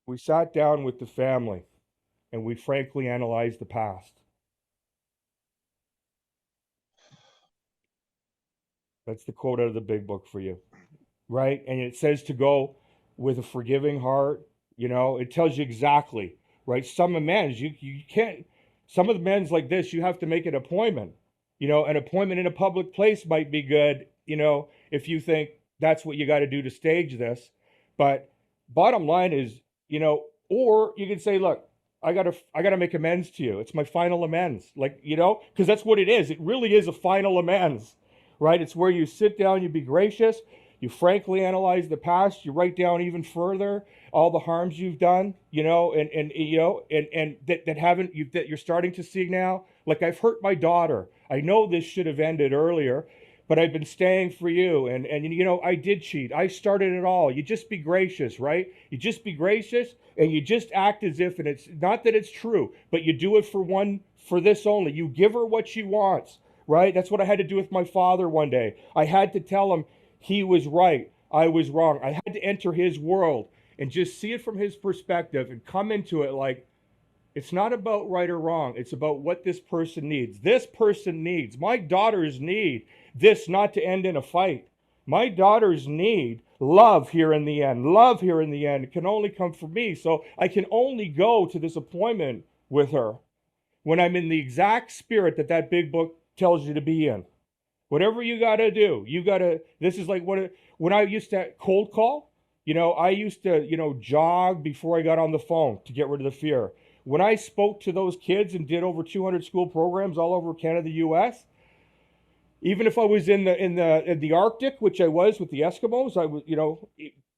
We sat down with the family and we frankly analyzed the past. That's the quote out of the big book for you, right? And it says to go with a forgiving heart. It tells you exactly, right? Some amends, you can't, some of the amends like this, you have to make an appointment. An appointment in a public place might be good, if you think that's what you got to do to stage this. But bottom line is, or you can say, look, I gotta make amends to you. It's my final amends. Like, because that's what it is. It really is a final amends, right? It's where you sit down, you be gracious, you frankly analyze the past, you write down even further all the harms you've done, and that haven't you that you're starting to see now. Like, I've hurt my daughter. I know this should have ended earlier, but I've been staying for you, and I did cheat. I started it all. You just be gracious, right? You just be gracious, and you just act as if, and it's not that it's true, but you do it for this only. You give her what she wants, right? That's what I had to do with my father one day. I had to tell him he was right, I was wrong. I had to enter his world and just see it from his perspective and come into it like, it's not about right or wrong. It's about what this person needs. This person needs, my daughters need this not to end in a fight. My daughters need love here in the end. Love here in the end can only come from me. So I can only go to this appointment with her when I'm in the exact spirit that big book tells you to be in. Whatever you got to do, this is like when I used to cold call, I used to, jog before I got on the phone to get rid of the fear. When I spoke to those kids and did over 200 school programs all over Canada, US, even if I was in the Arctic, which I was with the Eskimos, I was,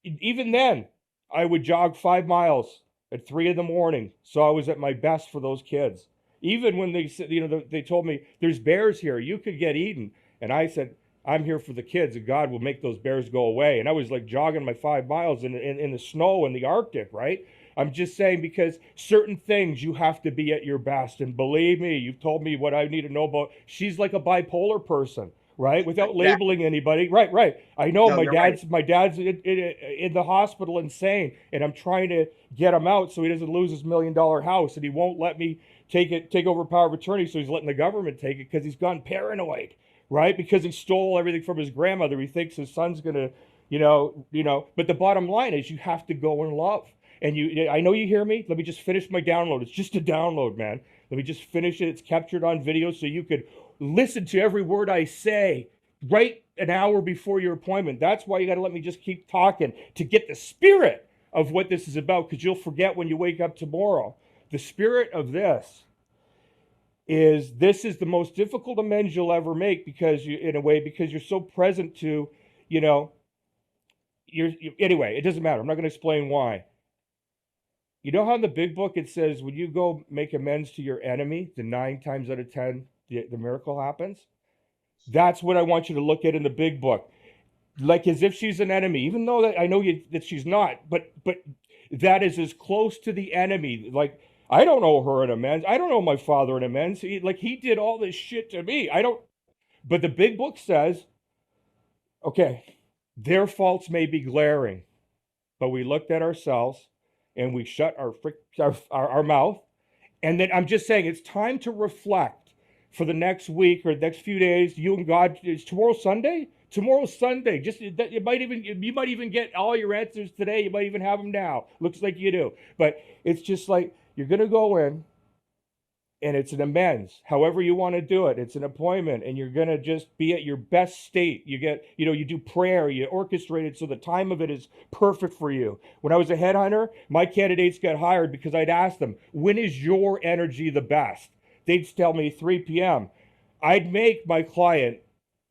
even then, I would jog 5 miles at 3 in the morning, so I was at my best for those kids. Even when they said, they told me there's bears here, you could get eaten, and I said, I'm here for the kids, and God will make those bears go away. And I was like jogging my 5 miles in the snow in the Arctic, right? I'm just saying, because certain things you have to be at your best. And believe me, you've told me what I need to know about. She's like a bipolar person, right? Without Exactly. labeling anybody. Right, right. I know No, my you're right. dad's my dad's in the hospital insane, and I'm trying to get him out so he doesn't lose his $1 million house, and he won't let me take over power of attorney, so he's letting the government take it because he's gone paranoid, right? Because he stole everything from his grandmother. He thinks his son's gonna, But the bottom line is, you have to go in love. And I know you hear me. Let me just finish my download. It's just a download, man. Let me just finish it. It's captured on video, so you could listen to every word I say right an hour before your appointment. That's why you got to let me just keep talking to get the spirit of what this is about, because you'll forget when you wake up tomorrow. The spirit of this is the most difficult amends you'll ever make, because in a way, because you're so present to, you know, anyway, it doesn't matter. I'm not going to explain why. You know how in the big book it says when you go make amends to your enemy, the 9 times out of 10, the miracle happens? That's what I want you to look at in the big book. Like, as if she's an enemy, even though that I know that she's not, but that is as close to the enemy. Like, I don't know her in amends. I don't know my father in amends. He did all this shit to me. I don't. But the big book says, okay, their faults may be glaring, but we looked at ourselves and we shut our mouth. And then I'm just saying, it's time to reflect for the next week or the next few days. You and God. Is tomorrow Sunday? Tomorrow's Sunday. Just that you might even get all your answers today. You might even have them now. Looks like you do. But it's just like, you're gonna go in, and it's an amends, however you want to do it. It's an appointment, and you're going to just be at your best state. You do prayer, you orchestrate it so the time of it is perfect for you. When I was a headhunter, my candidates got hired because I'd ask them, when is your energy the best? They'd tell me 3 p.m. I'd make my client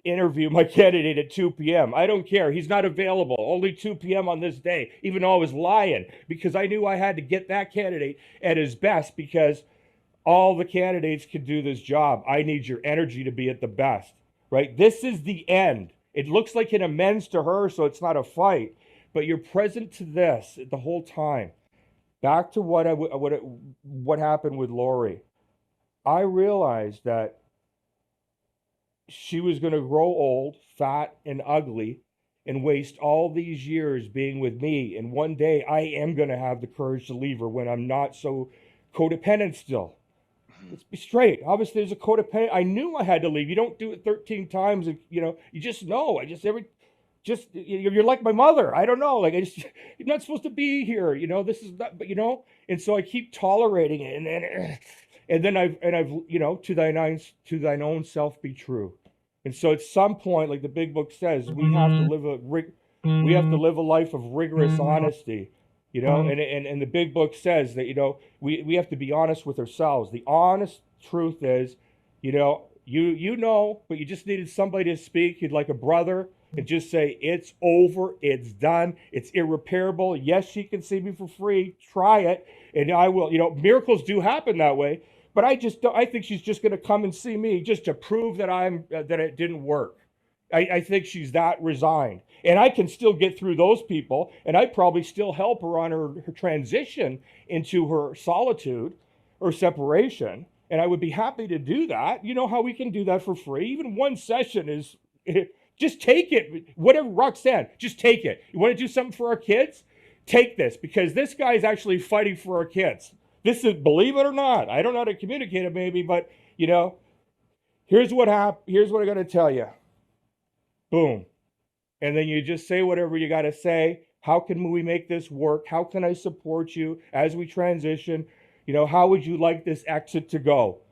interview my candidate at 2 p.m. I don't care. He's not available. Only 2 p.m. on this day, even though I was lying, because I knew I had to get that candidate at his best, because all the candidates can do this job. I need your energy to be at the best, right? This is the end. It looks like an amends to her, so it's not a fight, but you're present to this the whole time. Back to what happened with Lori. I realized that she was going to grow old, fat, and ugly, and waste all these years being with me. And one day I am going to have the courage to leave her when I'm not so codependent still. Let's be straight. Obviously, there's a codependent. I knew I had to leave. You don't do it 13 times. You just know. You're like my mother. I don't know. Like, you're not supposed to be here. This is not, and so I keep tolerating it. And then I've, to thine own self be true. And so at some point, like the big book says, we have to live a life of rigorous honesty, and the big book says that, we have to be honest with ourselves. The honest truth is, but you just needed somebody to speak. You'd like a brother and just say, it's over, it's done, it's irreparable. Yes, she can see me for free. Try it. And I will, miracles do happen that way. But I think she's just going to come and see me just to prove that that it didn't work. I think she's that resigned. And I can still get through those people, and I'd probably still help her on her transition into her solitude or separation. And I would be happy to do that. You know how we can do that for free? Even one session is, just take it. Whatever, Roxanne, just take it. You want to do something for our kids? Take this, because this guy is actually fighting for our kids. This is, believe it or not, I don't know how to communicate it maybe, but, here's what happened. Here's what I got to tell you. Boom. And then you just say whatever you got to say. How can we make this work? How can I support you as we transition? How would you like this exit to go?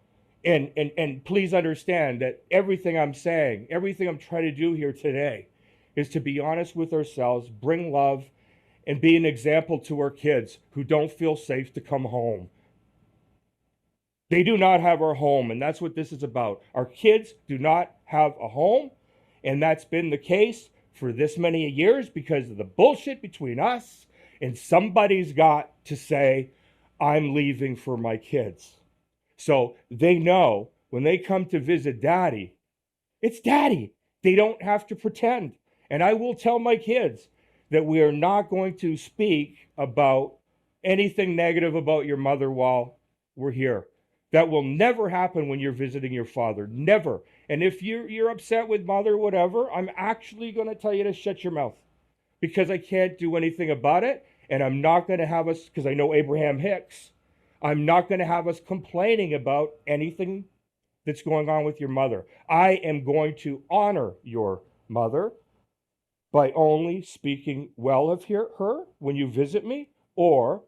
And please understand that everything I'm saying, everything I'm trying to do here today is to be honest with ourselves, bring love, and be an example to our kids who don't feel safe to come home. They do not have our home, and that's what this is about. Our kids do not have a home, and that's been the case for this many years because of the bullshit between us, and somebody's got to say, I'm leaving for my kids. So they know when they come to visit Daddy, it's Daddy. They don't have to pretend. And I will tell my kids that we are not going to speak about anything negative about your mother while we're here. That will never happen when you're visiting your father. Never. And if you're upset with mother, whatever, I'm actually going to tell you to shut your mouth because I can't do anything about it. And I'm not going to have us, because I know Abraham Hicks, I'm not going to have us complaining about anything that's going on with your mother. I am going to honor your mother by only speaking well of her when you visit me, or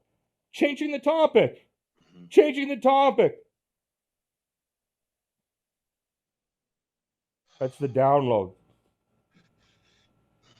changing the topic. Changing the topic. That's the download.